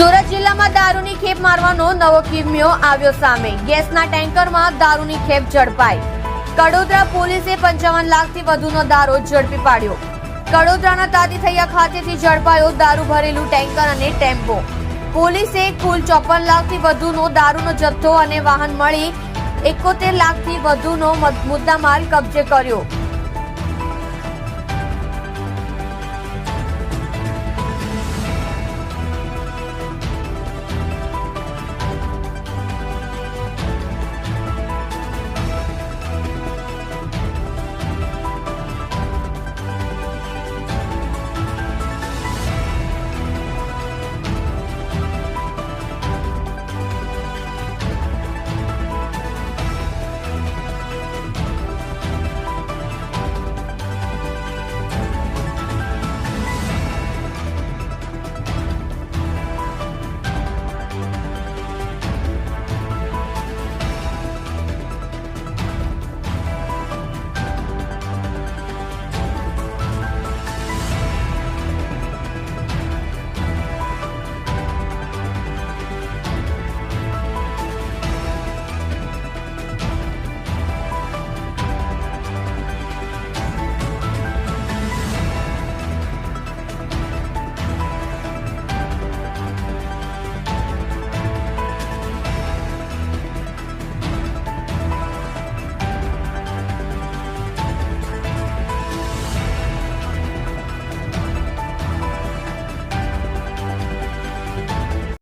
સુરત જિલ્લામાં દારૂની ખેપ મારવાનો નવો કિમિયો આવ્યો સામે। ગેસના ટેન્કરમાં દારૂની ખેપ ઝડપાઈ। કડોદરા પોલીસે 55 લાખથી વધુનો દારૂ ઝડપી પાડ્યો। કડોદરાના તાતીથૈયા ખાતેથી ઝડપાયો દારૂ ભરેલું ટેન્કર અને ટેમ્પો। પોલીસે કુલ 54 લાખથી વધુનો દારૂનો જથ્થો અને વાહન મળી 71 લાખથી વધુનો મુદ્દામાલ કબજે કર્યો।